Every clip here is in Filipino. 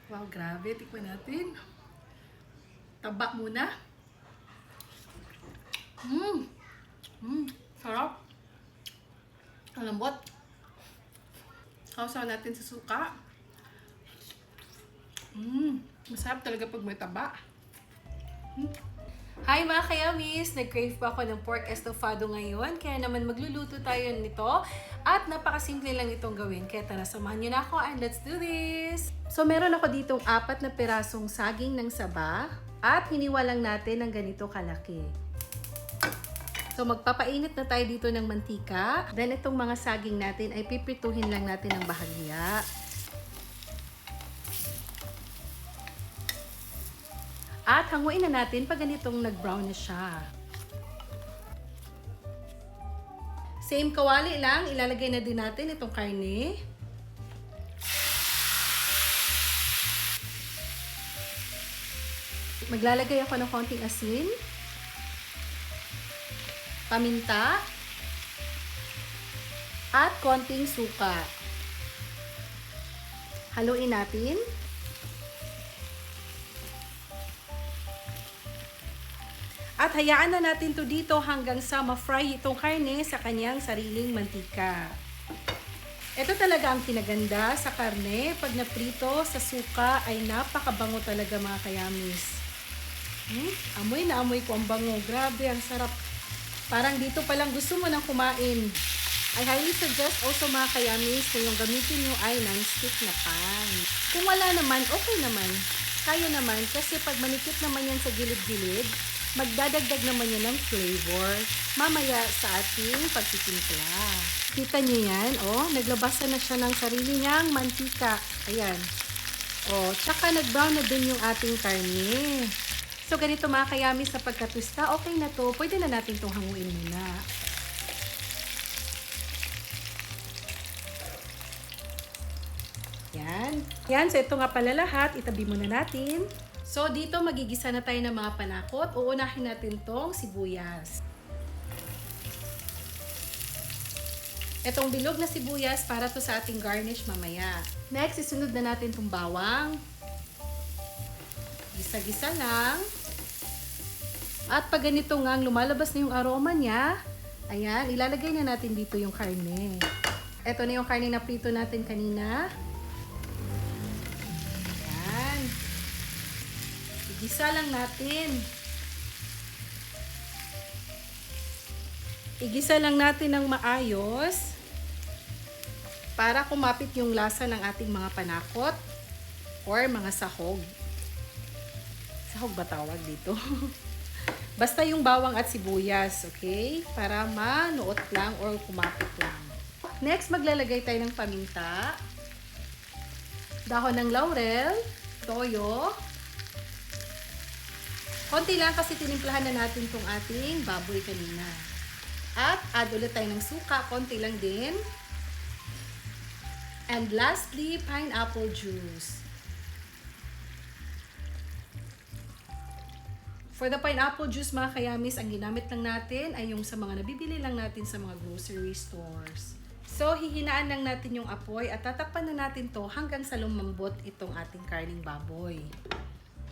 Wow, grabe. Tikman natin. Taba muna. Sarap. Ang lambot. Kausaw natin sa suka. Masarap talaga pag may taba. Hi mga kayamis! Nag-crave pa ako ng pork estofado ngayon, kaya naman magluluto tayo nito at napakasimple lang itong gawin. Kaya tara, samahan nyo na ako and let's do this! So meron ako ditong 4 na pirasong saging ng saba at hiniwa lang natin ng ganito kalaki. So magpapainit na tayo dito ng mantika. Then itong mga saging natin ay pipituhin lang natin ng bahagya. At hanguin na natin pag ganitong nag-brown na siya. Same kawali lang, ilalagay na din natin itong karne. Maglalagay ako ng konting asin, paminta, at konting suka. Haluin natin. At hayaan na natin to dito hanggang sa ma-fry itong karne sa kanyang sariling mantika. Ito talaga ang kinaganda sa karne. Pag naprito sa suka ay napakabango talaga mga kayamis. Amoy na amoy ko ang bango. Grabe, ang sarap. Parang dito palang gusto mo nang kumain. I highly suggest also mga kayamis na yung gamitin nyo ay non-stick na pan. Kung wala naman, okay naman. Kaya naman kasi pag manikit naman yan sa gilid-gilid, magdadagdag naman yan ng flavor mamaya sa ating pagtitimpla. Kita niyo yan, oh, naglabasan na siya ng sarili niyang mantika. Ayan. Oh, tsaka nag-brown na din yung ating karne. So, ganito mga kayamis sa pagkatwista, okay na to. Pwede na natin itong hanguin muna. Yan. Yan, so ito nga pala lahat. Itabi muna natin. So, dito magigisa na tayo ng mga panakot. Uunahin natin tong sibuyas. Itong bilog na sibuyas para to sa ating garnish mamaya. Next, isunod na natin tong bawang. Gisa-gisa lang. At pag ganito nga, lumalabas na yung aroma niya, ayan, ilalagay na natin dito yung karne. Ito na yung karne na prito natin kanina. Igisa lang natin. Igisa lang natin ng maayos para kumapit yung lasa ng ating mga panakot or mga sahog. Sahog ba tawag dito? Basta yung bawang at sibuyas, okay? Para manuot lang or kumapit lang. Next, maglalagay tayo ng paminta, dahon ng laurel, toyo. Konti lang kasi tinimplahan na natin itong ating baboy kanina. At add ulit tayo ng suka, konti lang din. And lastly, pineapple juice. For the pineapple juice mga kayamis, ang ginamit lang natin ay yung sa mga nabibili lang natin sa mga grocery stores. So, hihinaan lang natin yung apoy at tatakpan na natin to hanggang sa lumambot itong ating karning baboy.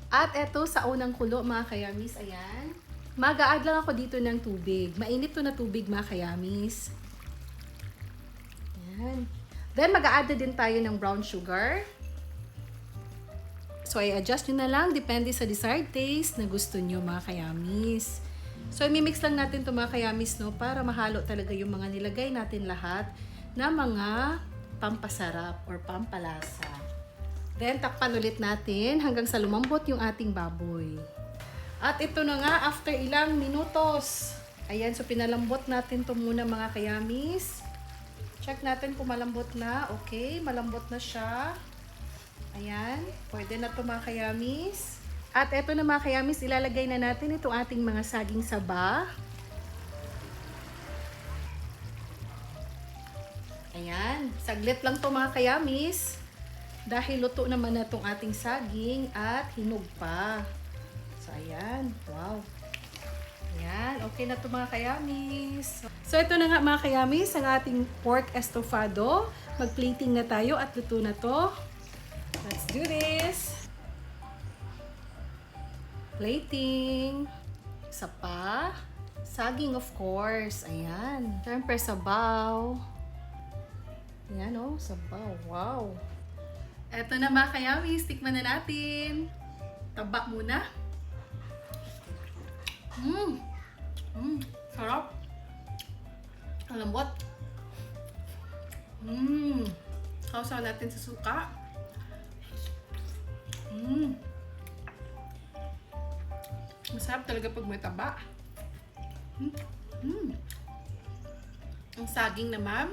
At eto sa unang kulo mga kayamis, ayan. Mag-a-add lang ako dito ng tubig. Mainit to na tubig mga kayamis. Ayan. Then mag-a-add din tayo ng brown sugar. So i-adjust nyo na lang, depende sa desired taste na gusto nyo mga kayamis. So i-mix lang natin to mga kayamis, no, para mahalo talaga yung mga nilagay natin lahat na mga pampasarap or pampalasa. Then, takpan ulit natin hanggang sa lumambot yung ating baboy. At ito na nga, after ilang minutos. Ayan, so pinalambot natin to muna mga kayamis. Check natin kung malambot na. Okay, malambot na siya. Ayan, pwede na to mga kayamis. At ito na mga kayamis, ilalagay na natin itong ating mga saging saba. Ayan, saglit lang to mga kayamis. Dahil luto naman na itong ating saging at hinog pa. So, ayan. Wow. Ayan. Okay na ito mga kayamis. So, ito na nga mga kayamis, ang ating pork estofado. Mag-plating na tayo at luto na to. Let's do this! plating. Isa pa. Saging, of course. Ayan. Siyempre, sabaw. Ayan, oh. Sabaw. Wow. Eto na mga kayamis. Tikman na natin. Taba muna. Sarap. Ang lambot. Sausaw natin sa suka. Masarap talaga pag may taba. Ang saging naman.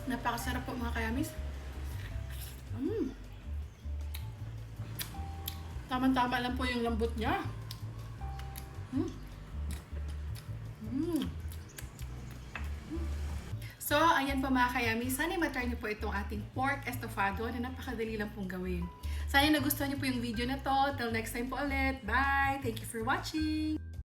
Napakasarap po mga kayamis. Tama-tama lang po yung lambot niya. So, ayan po mga kayami. Sana matry niyo po itong ating pork estofado na napakadali lang pong gawin. Sana nagustuhan niyo po yung video na to. Till next time po ulit. Bye! Thank you for watching!